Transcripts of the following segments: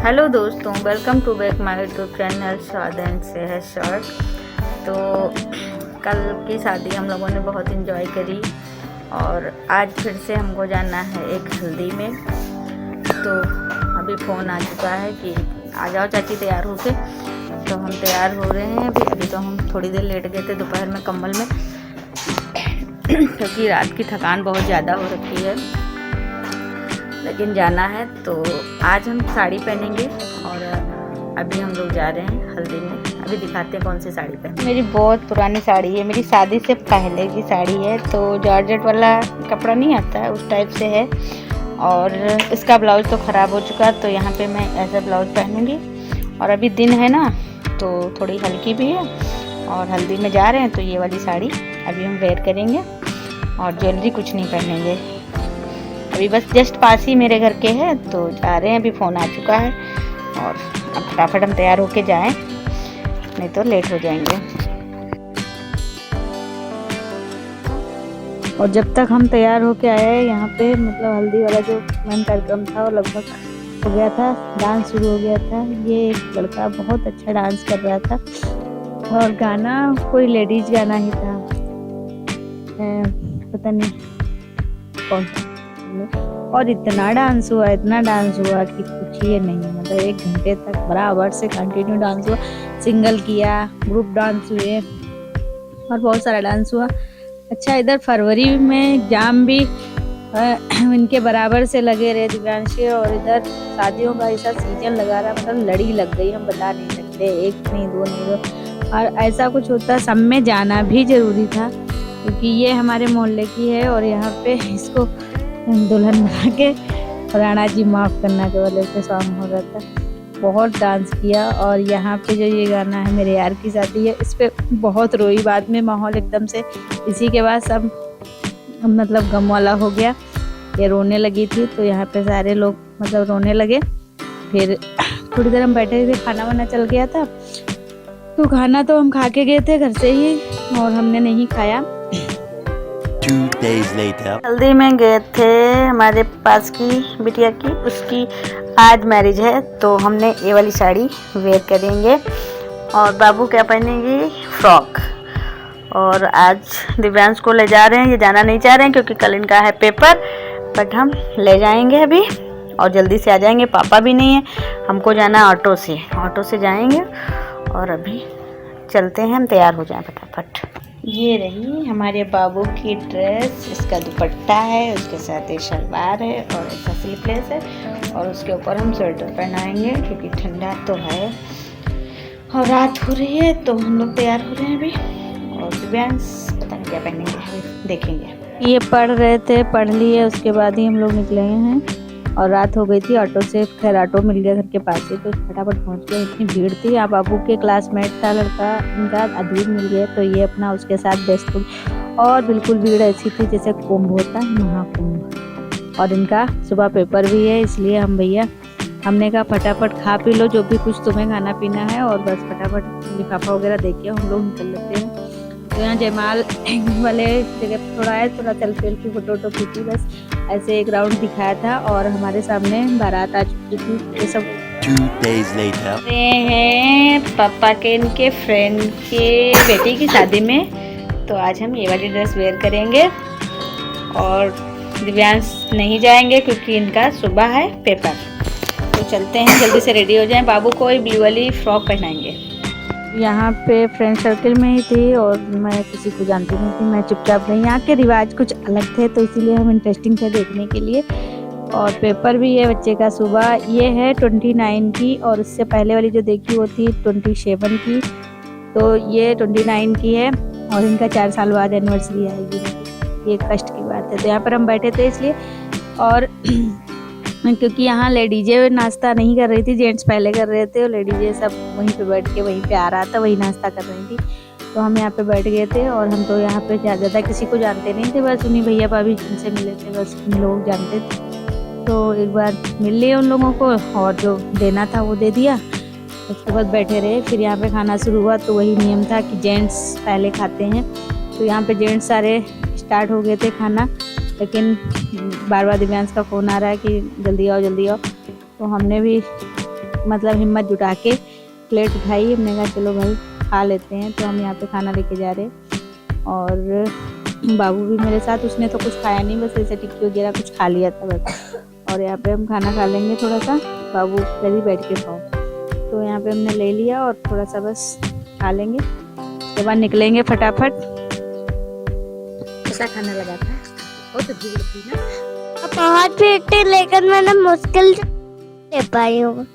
Hello दोस्तों, welcome to back my YouTube channel Swad and Sehat short. तो कल की शादी हम लोगों ने बहुत इन्जॉय करी और आज फिर से हमको जाना है एक हल्दी में। तो अभी फ़ोन आ चुका है कि आ जाओ चाची तैयार होके। तो हम तैयार हो रहे हैं अभी तो हम थोड़ी देर लेट गए थे दोपहर में कंबल में क्योंकि रात की थकान बहुत ज़्यादा हो रखी है, लेकिन जाना है। तो आज हम साड़ी पहनेंगे और अभी हम लोग जा रहे हैं हल्दी में। अभी दिखाते हैं कौन सी साड़ी पहने। मेरी बहुत पुरानी साड़ी है, मेरी शादी से पहले की साड़ी है। तो जॉर्जेट वाला कपड़ा नहीं आता है उस टाइप से है और इसका ब्लाउज तो ख़राब हो चुका, तो यहाँ पे मैं ऐसा ब्लाउज पहनूंगी। और अभी दिन है ना, तो थोड़ी हल्की भी है और हल्दी में जा रहे हैं, तो ये वाली साड़ी अभी हम वेयर करेंगे और ज्वेलरी कुछ नहीं पहनेंगे। अभी बस जस्ट पास ही मेरे घर के हैं, तो जा रहे हैं। अभी फ़ोन आ चुका है और अब फटाफट हम तैयार होके जाएं, नहीं तो लेट हो जाएंगे। और जब तक हम तैयार होके आए यहाँ पे, मतलब हल्दी वाला जो मेन कार्यक्रम था वो लगभग हो गया था, डांस शुरू हो गया था। ये एक लड़का बहुत अच्छा डांस कर रहा था और गाना कोई लेडीज गाना ही था, पता नहीं कौन सा। और इतना डांस हुआ कि पूछिए नहीं। मतलब 1 घंटे तक बराबर से कंटिन्यू डांस हुआ। सिंगल किया, ग्रुप डांस हुए और बहुत सारा डांस हुआ। अच्छा, इधर फरवरी में एग्जाम भी इनके बराबर से लगे रहे दिव्यांशी, और इधर शादियों का ऐसा सीजन लगा रहा, मतलब लड़ी लग गई, हम बता नहीं सकते। 1 नहीं 2 नहीं 2, और ऐसा कुछ होता सब में जाना भी जरूरी था, क्योंकि ये हमारे मोहल्ले की है और यहाँ पे इसको दुल्हन बना के राणा जी माफ़ करना के वाले से सॉन्ग हो रहा था। बहुत डांस किया। और यहाँ पे जो ये गाना है मेरे यार की शादी है, इस पे बहुत रोई। बाद में माहौल एकदम से इसी के बाद सब मतलब गम वाला हो गया, ये रोने लगी थी, तो यहाँ पे सारे लोग मतलब रोने लगे। फिर थोड़ी देर हम बैठे थे, खाना वाना चल गया था, तो खाना तो हम खा के गए थे घर से ही और हमने नहीं खाया। 2 days later. हल्दी में गए थे हमारे पास की बिटिया की, उसकी आज मैरिज है, तो हमने ये वाली साड़ी वेयर करेंगे और बाबू क्या पहनेंगे, फ्रॉक। और आज दिव्यांश को ले जा रहे हैं, ये जाना नहीं चाह रहे हैं क्योंकि कल इनका है पेपर, बट हम ले जाएंगे अभी और जल्दी से आ जाएंगे। पापा भी नहीं है, हमको जाना है ऑटो से जाएंगे और अभी चलते हैं, हम तैयार हो जाएं फटाफट। ये रही हमारे बाबू की ड्रेस, इसका दुपट्टा है, उसके साथ ये शलवार है और ऐसा स्लीवलेस है, और उसके ऊपर हम स्वेटर पहनाएंगे क्योंकि ठंडा तो है और रात हो रही है। तो हम लोग तैयार हो रहे हैं अभी, और दिव्यांश पता नहीं क्या पहनेंगे, देखेंगे। ये पढ़ रहे थे, पढ़ लिए, उसके बाद ही हम लोग निकले हैं और रात हो गई थी। ऑटो से खैर ऑटो मिल गया घर के पास ही, तो फटाफट पहुंच गए। इतनी भीड़ थी। यहाँ बाबू के क्लासमेट था लड़का, उनका अधीर मिल गया, तो ये अपना उसके साथ व्यस्त हो। और बिल्कुल भीड़ ऐसी थी जैसे कुंभ होता है, महाकुंभ। और इनका सुबह पेपर भी है, इसलिए हमने कहा फटाफट खा पी लो जो भी कुछ तुम्हें खाना पीना है, और बस फटाफट लिफाफा वगैरह देके हम लोग निकल लेते हैं। तो यहाँ जयमाल वाले जगह थोड़ा है, थोड़ा सेल्फी फोटो खींची, बस ऐसे एक राउंड दिखाया था और हमारे सामने बारात आ चुकी थी। ये सब 2 days later. हैं पापा के इनके फ्रेंड के बेटी की शादी में, तो आज हम ये वाली ड्रेस वेयर करेंगे और दिव्यांश नहीं जाएंगे क्योंकि इनका सुबह है पेपर। तो चलते हैं, जल्दी से रेडी हो जाएं। बाबू को ब्लू वाली फ्रॉक पहनाएंगे। यहाँ पे फ्रेंड सर्कल में ही थी और मैं किसी को जानती नहीं थी, मैं चुपचाप रही। यहाँ के रिवाज कुछ अलग थे, तो इसीलिए हम इंटरेस्टिंग थे देखने के लिए। और पेपर भी है बच्चे का सुबह। ये है 29 की, और उससे पहले वाली जो देखी वो थी 27 की, तो ये 29 की है और इनका 4 साल बाद एनिवर्सरी आएगी। ये कष्ट की बात है। तो यहाँ पर हम बैठे थे इसलिए, और क्योंकि यहाँ लेडीजें नाश्ता नहीं कर रही थी, जेंट्स पहले कर रहे थे, और लेडीजें सब वहीं पे बैठ के वहीं पे आ रहा था, वही नाश्ता कर रही थी। तो हम यहाँ पे बैठ गए थे और हम तो यहाँ पे ज़्यादा किसी को जानते नहीं थे, बस उन्हीं भैया भाभी जिनसे मिले थे बस उन लोग जानते थे। तो एक बार मिल लिए उन लोगों को और जो देना था वो दे दिया, उसके बाद बैठे रहे। फिर यहाँ पे खाना शुरू हुआ, तो वही नियम था कि जेंट्स पहले खाते हैं, तो यहाँ पे जेंट्स सारे स्टार्ट हो गए थे खाना, लेकिन बार बार दिव्यांश का फ़ोन आ रहा है कि जल्दी आओ जल्दी आओ। तो हमने भी मतलब हिम्मत जुटा के प्लेट उठाई। हमने कहा चलो भाई खा लेते हैं। तो हम यहाँ पे खाना लेके जा रहे और बाबू भी मेरे साथ, उसने तो कुछ खाया नहीं, बस ऐसे टिक्की वगैरह कुछ खा लिया था बस। और यहाँ पे हम खाना खा लेंगे थोड़ा सा, बाबू कभी बैठ के खाओ। तो यहाँ पे हमने ले लिया और थोड़ा सा बस खा लेंगे, उसके बाद निकलेंगे फटाफट। कैसा खाना लगा था? बहुत भीड़ थी ना, बहुत भीड़ थी, लेकिन मैंने मुश्किल से ले पाई हूँ।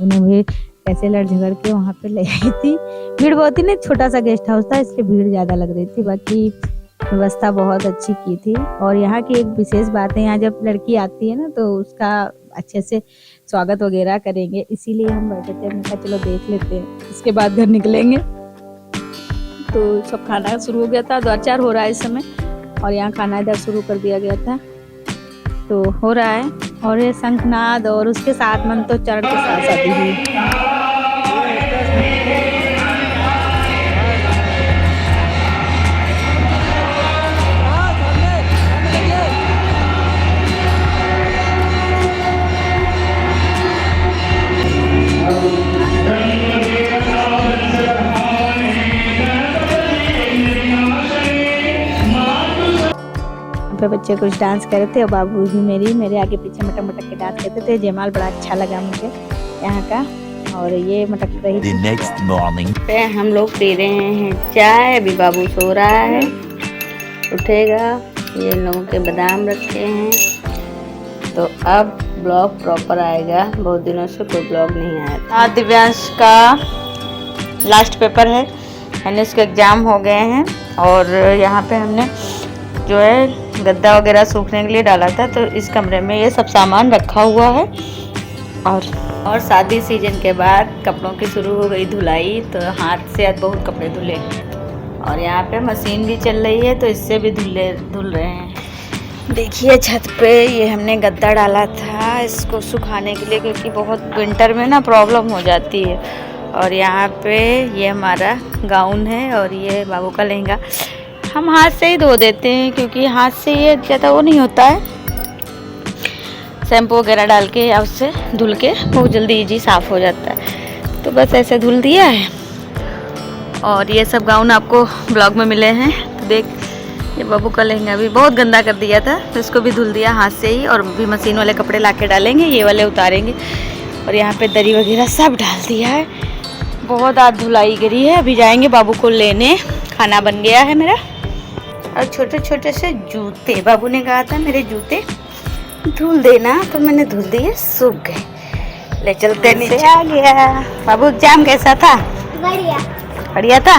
उन्हें भी कैसे लड़ झगड़ के वहाँ पे ले आई थी। भीड़ बहुत ही नहीं, छोटा सा गेस्ट हाउस था इसलिए भीड़ ज्यादा लग रही थी, बाकी व्यवस्था बहुत अच्छी की थी। और यहाँ की एक विशेष बात है, यहाँ जब लड़की आती है ना तो उसका अच्छे से स्वागत वगैरह करेंगे, इसीलिए हम बैठे थे। हमने कहा चलो देख लेते हैं, इसके बाद घर निकलेंगे। तो सब खाना शुरू हो गया था, द्वाचार हो रहा है इस समय, और यहाँ खाना इधर शुरू कर दिया गया था। तो हो रहा है और ये शंखनाद और उसके साथ मंत्रोच्चारण के साथ शादी हुई। पे बच्चे कुछ डांस कर रहे थे और बाबू भी मेरे आगे पीछे मटक मटक के डांस करते थे। जयमाल बड़ा अच्छा लगा मुझे यहाँ का, और ये मटक रही The next morning. पे हम लोग पी रहे हैं चाय। अभी बाबू सो रहा है, उठेगा। ये लोगों के बादाम रखे हैं। तो अब ब्लॉग प्रॉपर आएगा, बहुत दिनों से कोई ब्लॉग नहीं आया था। दिव्यांश का लास्ट पेपर है, यानी इसके एग्ज़ाम हो गए हैं। और यहाँ पे हमने जो है गद्दा वगैरह सूखने के लिए डाला था, तो इस कमरे में ये सब सामान रखा हुआ है। और शादी सीजन के बाद कपड़ों की शुरू हो गई धुलाई, तो हाथ से आज बहुत कपड़े धुले। और यहाँ पे मशीन भी चल रही है, तो इससे भी धुल रहे हैं। देखिए छत पे ये हमने गद्दा डाला था इसको सुखाने के लिए, क्योंकि बहुत विंटर में ना प्रॉब्लम हो जाती है। और यहाँ पे ये हमारा गाउन है और ये बाबू का लहंगा। हम हाथ से ही धो देते हैं, क्योंकि हाथ से ये ज़्यादा वो नहीं होता है, शैम्पू वगैरह डाल के या उससे धुल के बहुत जल्दी इजी साफ़ हो जाता है। तो बस ऐसे धुल दिया है। और ये सब गाउन आपको ब्लॉग में मिले हैं। तो देख, ये बाबू का लहंगा भी बहुत गंदा कर दिया था, तो इसको भी धुल दिया हाथ से ही। और भी मशीन वाले कपड़े ला के डालेंगे, ये वाले उतारेंगे। और यहाँ पे दरी वगैरह सब डाल दिया है, बहुत आज धुलाई गिरी है। अभी जाएंगे बाबू को लेने, खाना बन गया है मेरा। और छोटे छोटे से जूते, बाबू ने कहा था मेरे जूते धुल देना, तो मैंने धुल दिए, सूख गए। ले चलते नीचे। आ गया बाबू। एग्जाम कैसा था? बढ़िया बढ़िया था।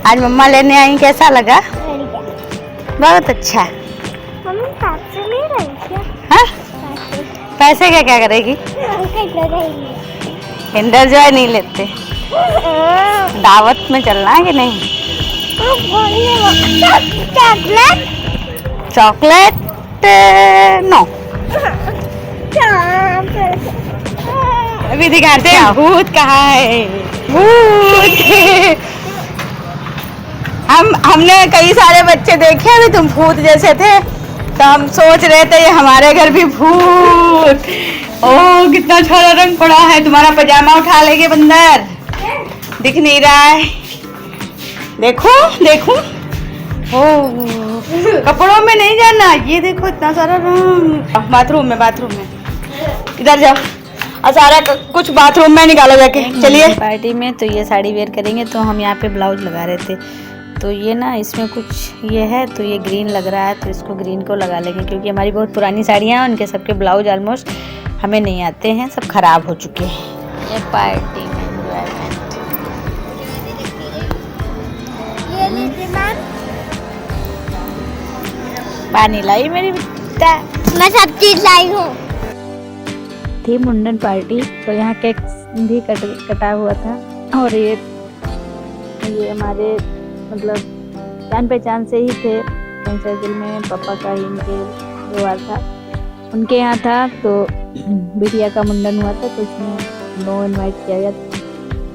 आज मम्मा लेने आई, कैसा लगा? बहुत अच्छा। मम्मी पैसे ले रही क्या? हाँ, पैसे क्या क्या करेगी? किंडर जॉय नहीं लेते। दावत में चलना है कि नहीं? Chocolate no. अभी दिखाते हैं भूत कहाँ है। भूत हमने कई सारे बच्चे देखे, अभी तुम भूत जैसे थे, तो हम सोच रहे थे ये हमारे घर भी भूत। ओह कितना छोटा रंग पड़ा है। तुम्हारा पजामा उठा लेंगे बंदर, दिख नहीं रहा है। देखो देखो, ओह कपड़ों में नहीं जाना। ये देखो इतना सारा रंग। बाथरूम में इधर जाओ, और सारा कुछ बाथरूम में निकालो जाके। चलिए पार्टी में तो ये साड़ी वेयर करेंगे। तो हम यहाँ पे ब्लाउज लगा रहे थे, तो ये ना इसमें कुछ ये है, तो ये ग्रीन लग रहा है, तो इसको ग्रीन को लगा लेंगे। क्योंकि हमारी बहुत पुरानी साड़ियाँ हैं, उनके सबके ब्लाउज ऑलमोस्ट हमें नहीं आते हैं, सब खराब हो चुके हैं। ये पार्टी में पानी लाई मेरी बेटा, मैं सब चीज लाई हूँ। थी मुंडन पार्टी, तो यहाँ केक भी कटा हुआ था। और ये हमारे मतलब जान पहचान से ही थे, सर्किल में पापा का ही इनके व्यवहार था, उनके यहाँ था। तो बिटिया का मुंडन हुआ था, तो उसमें नो इनवाइट किया गया था।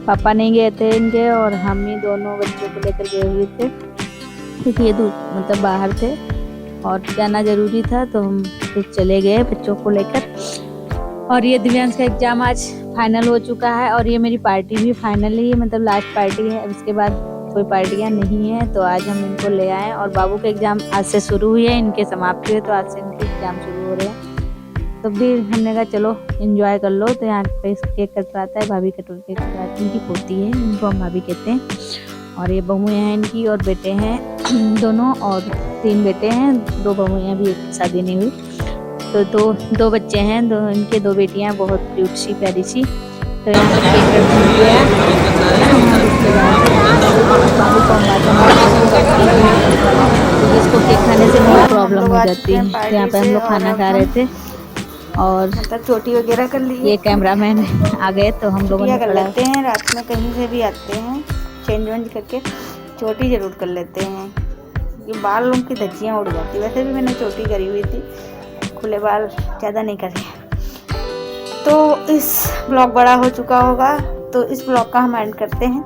पापा नहीं गए थे इनके, और हम ही दोनों बच्चों को लेकर गए हुए थे, क्योंकि ये मतलब बाहर थे और जाना ज़रूरी था। तो हम फिर चले गए बच्चों को लेकर। और ये दिव्यांश का एग्ज़ाम आज फाइनल हो चुका है और ये मेरी पार्टी भी फाइनल ही है, मतलब लास्ट पार्टी है। अब इसके बाद कोई पार्टियां नहीं है, तो आज हम इनको ले आए और बाबू के एग्ज़ाम आज से शुरू हुई है, इनके समाप्ति हुए तो आज से इनके एग्ज़ाम शुरू हो रहे हैं। तो भी हमने कहा चलो एंजॉय कर लो। तो यहाँ पे केक कटवाता है, भाभी कटोर केक कटवाती, इनकी पोती है, इनको हम भाभी कहते हैं। और ये बहुएँ हैं इनकी और बेटे हैं दोनों, और 3 बेटे हैं, 2 बहुएँ अभी, एक की शादी नहीं हुई। तो दो बच्चे हैं, इनके 2 बेटियां बहुत क्यूट सी प्यारी सी। तो यहाँ पे केक कट गया और उसके बाद बाबू को जिसको केक खाने से बहुत प्रॉब्लम हो जाती है। तो यहाँ पे हम लोग खाना खा रहे थे और मतलब चोटी वगैरह कर ली। ये कैमरामैन आ गए तो हम लोगों ने कर लेते हैं, रात में कहीं से भी आते हैं चेंज वेंज करके चोटी ज़रूर कर लेते हैं। ये बाल उनकी धज्जियाँ उड़ जाती। वैसे भी मैंने चोटी करी हुई थी, खुले बाल ज़्यादा नहीं करे। तो इस ब्लॉग बड़ा हो चुका होगा, तो इस ब्लॉग का हम एंड करते हैं।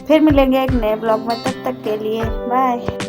फिर मिलेंगे एक नए ब्लॉग में, तब तक के लिए बाय।